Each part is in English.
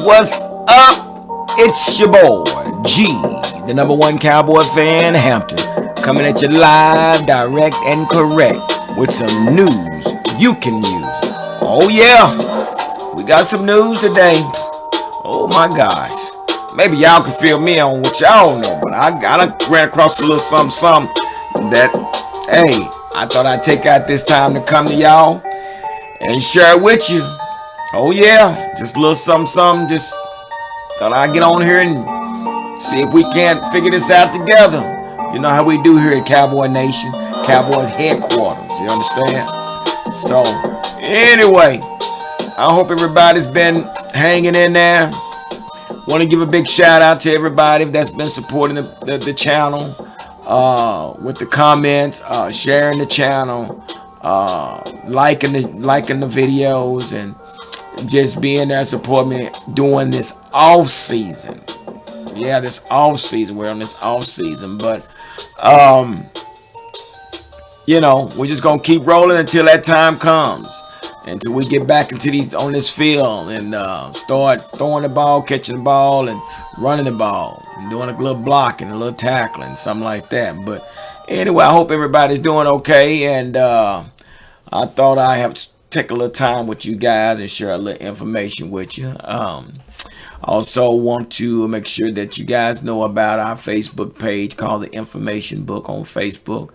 what's up? It's your boy, G, the #1 Cowboy fan, Hampton, coming at you live, direct, and correct with some news you can use. Oh yeah, we got some news today. Oh my gosh. Maybe y'all can fill me on what y'all know, but I ran across a little something that, hey, I thought I'd take out this time to come to y'all and share it with you. Oh yeah, just a little something, just thought I'd get on here and see if we can't figure this out together. You know how we do here at Cowboy Nation, Cowboys headquarters, you understand? So, anyway, I hope everybody's been hanging in there. Want to give a big shout out to everybody that's been supporting the channel with the comments, sharing the channel, liking the videos, and just being there support me during this off season. Yeah, this off season. We're on this off season, but you know, we're just gonna keep rolling until that time comes. Until we get back into on this field and start throwing the ball, catching the ball, and running the ball, and doing a little blocking, a little tackling, something like that. But anyway, I hope everybody's doing okay, and I thought I have to take a little time with you guys and share a little information with you. Also want to make sure that you guys know about our Facebook page called the Information Book on Facebook.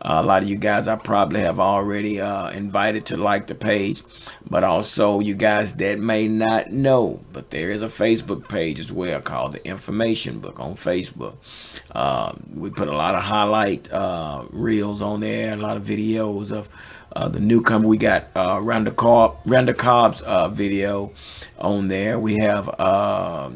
A lot of you guys I probably have already invited to like the page, but also you guys that may not know, but there is a Facebook page as well called the Information Book on Facebook. We put a lot of highlight reels on there, a lot of videos of the newcomer. We got Randall Cobb's video on there. We have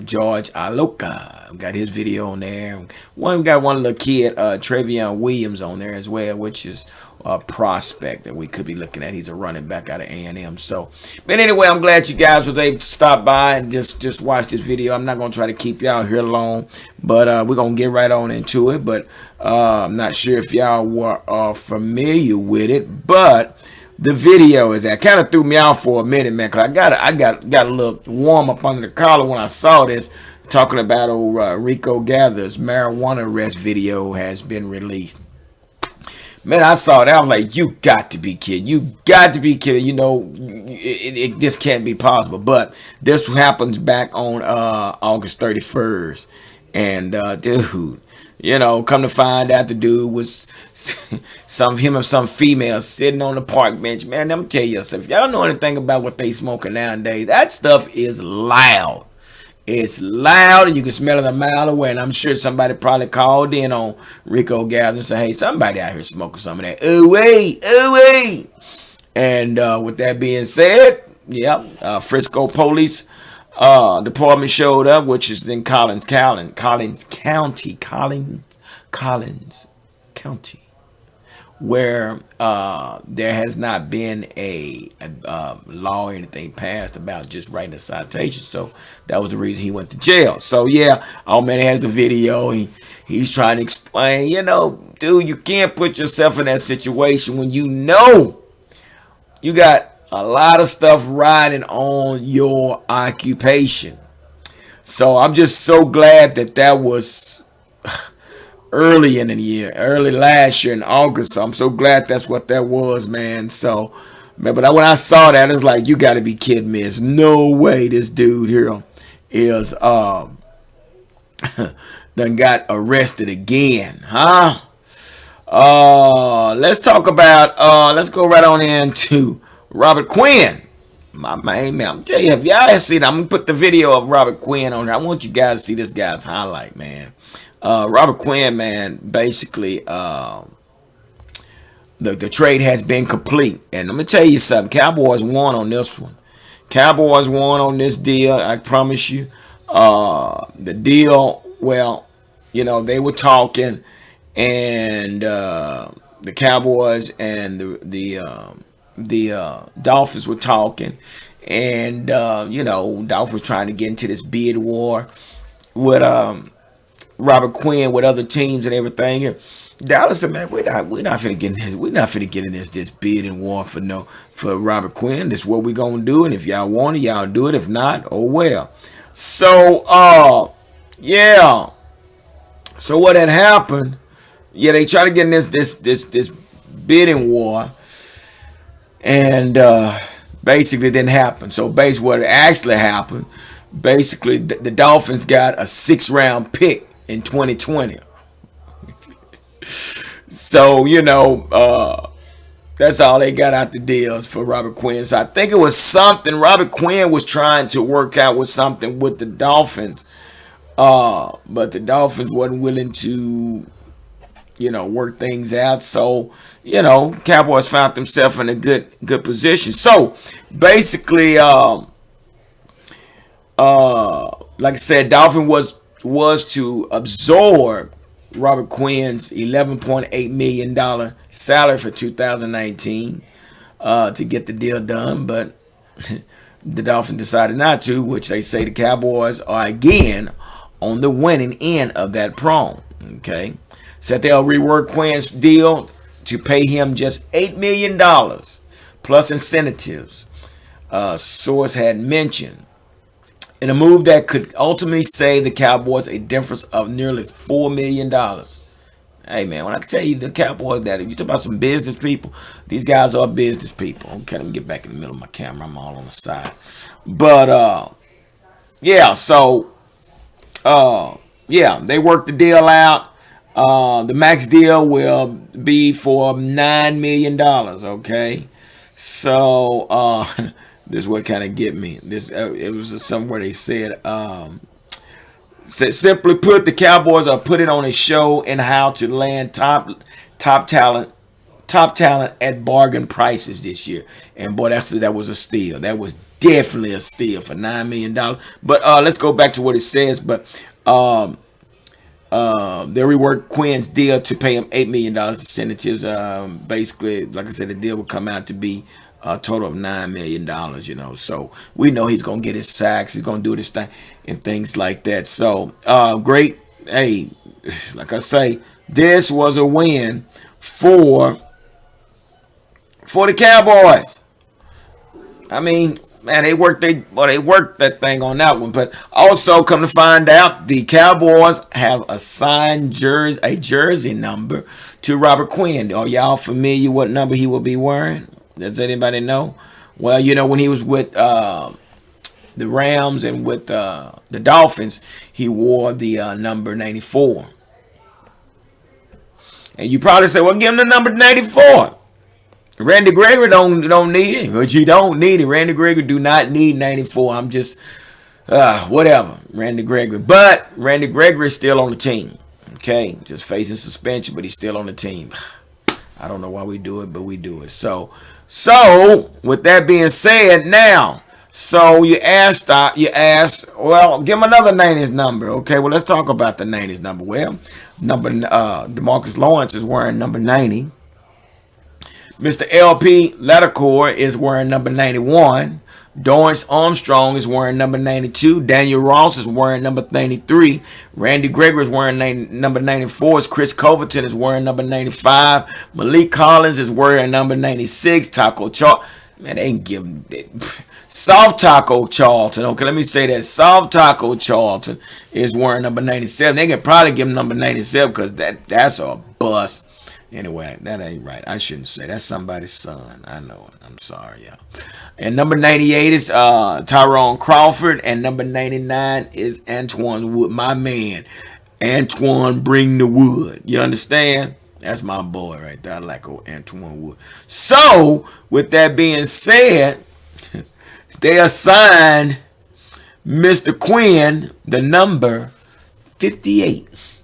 George Aloka, got his video on there. We got one little kid, Travion Williams, on there as well, which is a prospect that we could be looking at. He's a running back out of A&M. So, but anyway, I'm glad you guys were able to stop by and just watch this video. I'm not gonna try to keep y'all here long, but we're gonna get right on into it. But I'm not sure if y'all were familiar with it, but the video is that kind of threw me off for a minute, man, because I got a little warm up under the collar when I saw this, talking about old Rico Geathers marijuana arrest video has been released. Man, I saw that. I was like, you got to be kidding. You got to be kidding. You know, this can't be possible. But this happens back on August 31st. And, dude, you know, come to find out the dude was some female sitting on the park bench. Man, let me tell you something. If y'all know anything about what they smoking nowadays, that stuff is loud. It's loud, and you can smell it a mile away. And I'm sure somebody probably called in on Rico Geathers and said, hey, somebody out here smoking some of that. Oh, wait. And with that being said, yeah, Frisco Police Department showed up, which is in Collins County, where there has not been a law or anything passed about just writing a citation. So that was the reason he went to jail. So yeah, our man has the video. He's trying to explain, you know, dude, you can't put yourself in that situation when you know you got a lot of stuff riding on your occupation. So I'm just so glad that was early in the year, early last year in August. So I'm so glad that's what that was, man. So, man, but when I saw that, it's like, you got to be kidding me. There's no way this dude here is done got arrested again, huh? Let's talk about let's go right on into Robert Quinn. My main man. I'm telling you, if y'all have seen it, I'm gonna put the video of Robert Quinn on here. I want you guys to see this guy's highlight, man. Robert Quinn, man, basically the trade has been complete. And I'm gonna tell you something, Cowboys won on this one. Cowboys won on this deal, I promise you. The deal, well, you know, they were talking, and the Cowboys and the Dolphins were talking, and you know, Dolphins trying to get into this bid war with Robert Quinn with other teams and everything. And Dallas said, man, we're not finna get in this. We're not finna get in this bidding war for Robert Quinn. This is what we're gonna do, and if y'all want it, y'all do it. If not, oh well. So, yeah. So what had happened? Yeah, they tried to get in this bidding war, and basically didn't happen. So basically, what actually happened, basically the Dolphins got a 6th round pick in 2020. So that's all they got out the deals for Robert Quinn. So I think it was something Robert Quinn was trying to work out with something with the Dolphins, but the Dolphins wasn't willing to work things out. So, Cowboys found themselves in a good position. So, basically, like I said, Dolphin was to absorb Robert Quinn's $11.8 million salary for 2019 to get the deal done, but the Dolphins decided not to, which they say the Cowboys are again on the winning end of that prong. Okay, said they'll rework Quinn's deal to pay him just $8 million plus incentives. Source had mentioned in a move that could ultimately save the Cowboys a difference of nearly $4 million. Hey man, when I tell you the Cowboys, that if you talk about some business people, these guys are business people. Okay, let me get back in the middle of my camera. I'm all on the side. But yeah, so yeah, they worked the deal out. The max deal will be for $9 million. Okay, so this is what kind of get me. This it was somewhere they said. Simply put, the Cowboys are putting on a show in how to land top talent at bargain prices this year. And boy, that was a steal. That was definitely a steal for $9 million. But let's go back to what it says. But they reworked Quinn's deal to pay him $8 million incentives. Basically, like I said, the deal will come out to be a total of $9 million. So we know he's gonna get his sacks, he's gonna do this thing and things like that. So great. Hey, like I say, this was a win for the Cowboys. I mean, man, they worked that thing on that one. But also, come to find out, the Cowboys have assigned a jersey number to Robert Quinn. Are y'all familiar what number he will be wearing? Does anybody know? Well, when he was with the Rams and with the Dolphins, he wore the number 94. And you probably say, well, give him the number 94. Randy Gregory don't need it, but you don't need it. Randy Gregory do not need 94. I'm just whatever, Randy Gregory. But Randy Gregory is still on the team. Okay, just facing suspension, but he's still on the team. I don't know why we do it, but we do it. So with that being said, now, so you asked, well, give him another 90s number. Okay, well, let's talk about the 90s number. Well, DeMarcus Lawrence is wearing number 90. Mr. LP Leticour is wearing number 91. Dorrance Armstrong is wearing number 92. Daniel Ross is wearing number 93. Randy Gregory is wearing number 94. Chris Covington is wearing number 95. Malik Collins is wearing number 96. Taco Charlton. Man, they ain't giving Soft Taco Charlton. Okay, let me say that. Soft Taco Charlton is wearing number 97. They can probably give him number 97 because that's a bust. Anyway, that ain't right. I shouldn't say. That's somebody's son. I know it. I'm sorry, y'all. And number 98 is Tyrone Crawford. And number 99 is Antoine Wood. My man. Antoine, bring the wood. You understand? That's my boy right there. I like old Antoine Wood. So, with that being said, they assigned Mr. Quinn the number 58.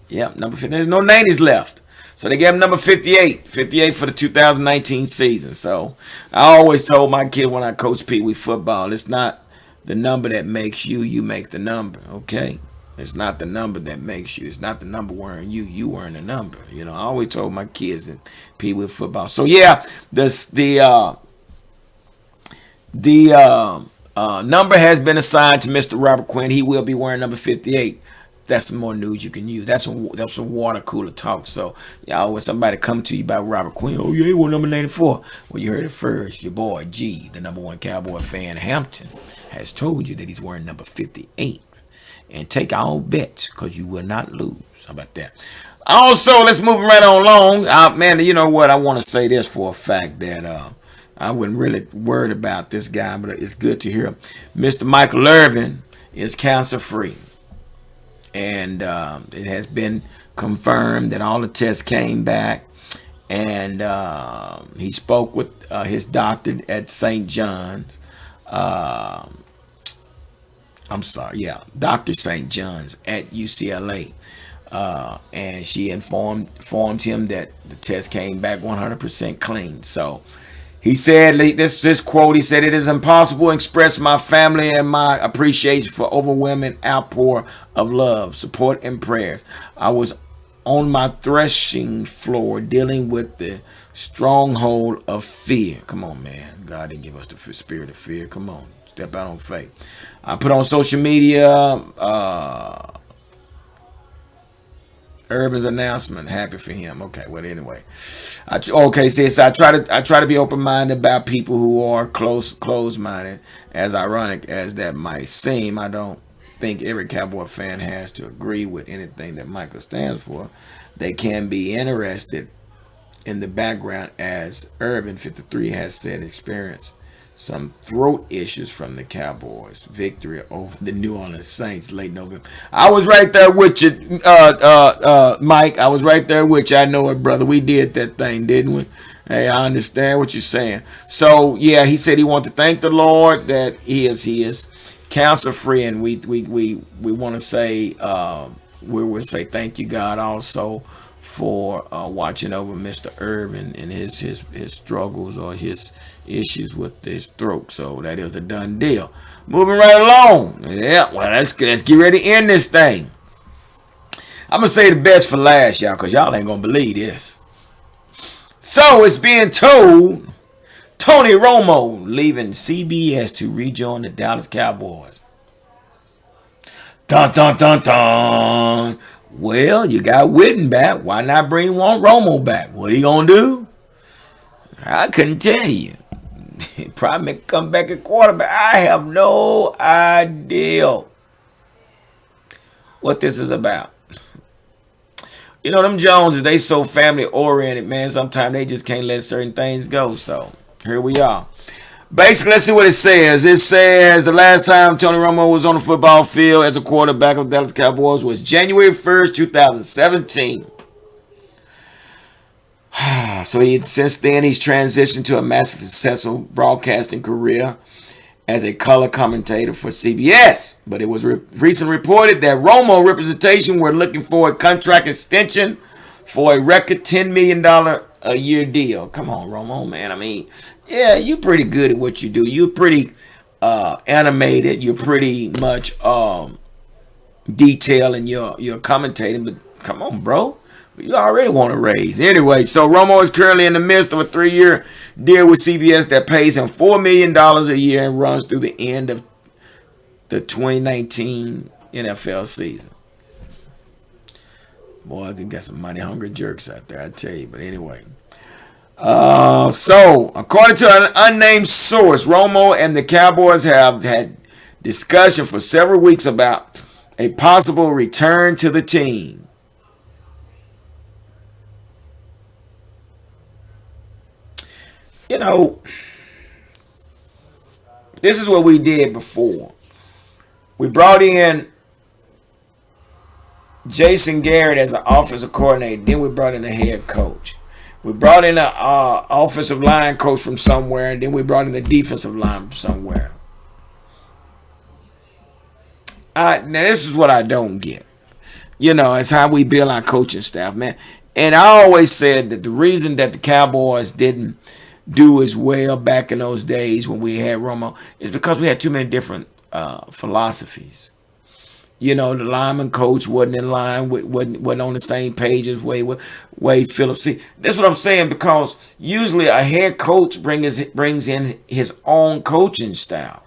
Yep, number 50. There's no 90s left. So they gave him number 58. 58 for the 2019 season. So I always told my kid when I coach Pee Wee football, it's not the number that makes you, you make the number. Okay? It's not the number that makes you. It's not the number wearing you, you wearing the number. I always told my kids in Pee Wee football. So yeah, the number has been assigned to Mr. Robert Quinn. He will be wearing number 58. that's some more news you can use. That's some water cooler talk. So y'all, when somebody come to you about Robert Quinn, oh yeah, he was number 94. Well, you heard it first. Your boy G, the #1 Cowboy fan, Hampton, has told you that he's wearing number 58. And take our bets, because you will not lose. How about that? Also, let's move right on along. Man, you know what? I want to say this for a fact that I wasn't really worried about this guy, but it's good to hear him. Mr. Michael Irvin is cancer free. And it has been confirmed that all the tests came back. And he spoke with his doctor at St. John's. I'm sorry, yeah, Dr. St. John's at UCLA. And she informed him that the test came back 100% clean. So he said, this quote, he said, "It is impossible to express my family and my appreciation for overwhelming outpour of love, support, and prayers. I was on my threshing floor dealing with the stronghold of fear." Come on, man. God didn't give us the spirit of fear. Come on. Step out on faith. I put on social media Irvin's announcement. Happy for him. Okay, well anyway, sis. I try to be open-minded about people who are closed-minded. As ironic as that might seem, I don't think every Cowboy fan has to agree with anything that Michael stands for. They can be interested in the background, as Irvin 53 has said, experience some throat issues from the Cowboys' victory over the New Orleans Saints late November. I was right there with you, Mike. I was right there with you. I know it, brother. We did that thing, didn't we? Hey, I understand what you're saying. So yeah, he said he wanted to thank the Lord that he is cancer free, and we want to say we will say thank you, God, also for watching over Mr. Irvin and his struggles or his issues with his throat. So that is a done deal. Moving right along. Yeah, well, let's get ready to end this thing. I'm gonna say the best for last, y'all, because y'all ain't gonna believe this. So it's being told Tony Romo leaving CBS to rejoin the Dallas Cowboys. Dun dun dun dun. Well, you got Witten back. Why not bring Romo back? What he gonna do? I couldn't tell you. Probably come back at quarterback. I have no idea what this is about. You know, them Joneses, they so family oriented, man. Sometimes they just can't let certain things go. So here we are. Basically, let's see what it says. It says the last time Tony Romo was on the football field as a quarterback of the Dallas Cowboys was January 1st, 2017. So since then, he's transitioned to a massive successful broadcasting career as a color commentator for CBS. But it was recently reported that Romo representation were looking for a contract extension for a record $10 million a year deal. Come on, Romo, man. I mean, yeah, you're pretty good at what you do. You're pretty animated. You're pretty much detailed in your commentating. But come on, bro. You already want to raise. Anyway, so Romo is currently in the midst of a 3-year deal with CBS that pays him $4 million a year and runs through the end of the 2019 NFL season. Boy, I think got some money-hungry jerks out there, I tell you. But anyway. So, according to an unnamed source, Romo and the Cowboys have had discussion for several weeks about a possible return to the team. You know, this is what we did before. We brought in Jason Garrett as an offensive coordinator. Then we brought in a head coach. We brought in an offensive line coach from somewhere, and then we brought in the defensive line from somewhere. Now, this is what I don't get. You know, it's how we build our coaching staff, man. And I always said that the reason that the Cowboys didn't do as well back in those days when we had Romo is because we had too many different philosophies. You know, the lineman coach wasn't in line, wasn't on the same page as Wade Phillips. See, that's what I'm saying, because usually a head coach brings in his own coaching style.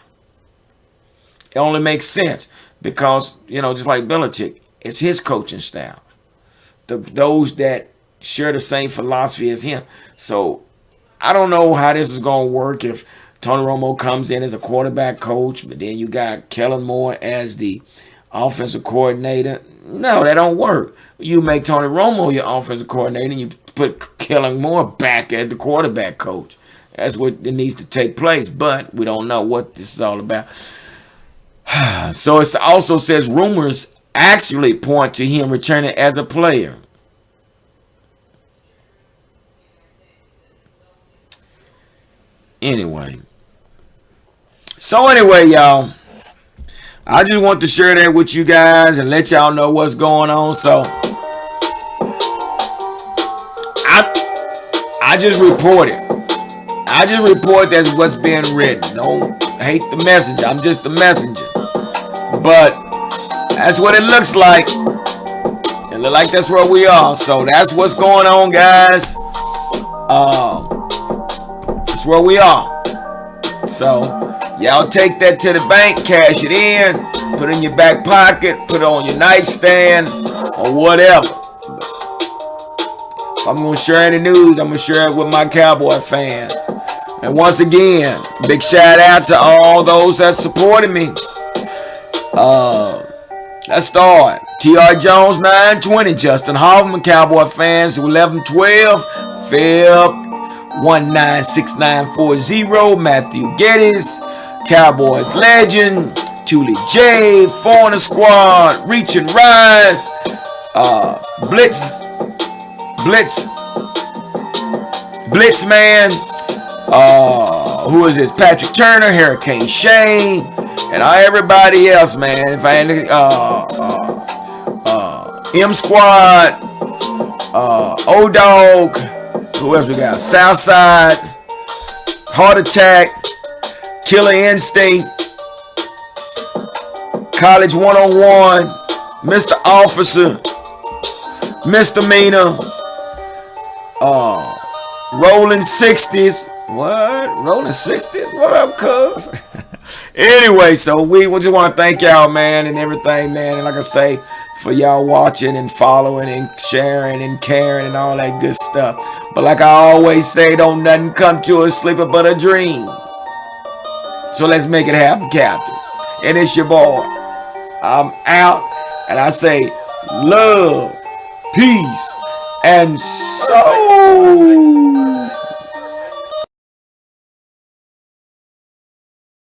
It only makes sense because, you know, just like Belichick, It's his coaching staff. Those that share the same philosophy as him. So I don't know how this is going to work if Tony Romo comes in as a quarterback coach, but then you got Kellen Moore as the offensive coordinator. No, that don't work. You make Tony Romo your offensive coordinator and you put Kellen Moore back as the quarterback coach. That's what it needs to take place, but we don't know what this is all about. So it also says rumors actually point to him returning as a player. Anyway, y'all, I just want to share that with you guys and let y'all know what's going on. So I just report it. I just report that's what's being written. Don't hate the messenger. I'm just the messenger. But that's what it looks like. It looks like that's where we are. So that's what's going on, guys. That's where we are. So y'all take that to the bank, cash it in, put it in your back pocket, put it on your nightstand, or whatever. If I'm going to share any news, I'm going to share it with my Cowboy fans. And once again, big shout out to all those that supported me. Let's start. T.R. Jones 920, Justin Hoffman, Cowboy fans 1112, Feb 196940, Matthew Geathers, Cowboys legend, Thule J, Foreigner Squad, Reach and Rise, Blitzman, who is this? Patrick Turner, Hurricane Shane, and everybody else, man. If I M Squad, O-Dog, who else we got? Southside, Heart Attack, Killer Instinct, College 101, Mr. Officer, Misdemeanor, Rolling 60s. What? Rolling 60s? What up, cuz? Anyway, so we just want to thank y'all, man, and everything, man. And like I say, for y'all watching and following and sharing and caring and all that good stuff. But like I always say, don't nothing come to a sleeper but a dream. So let's make it happen, Captain. And it's your boy. I'm out. And I say love, peace, and soul.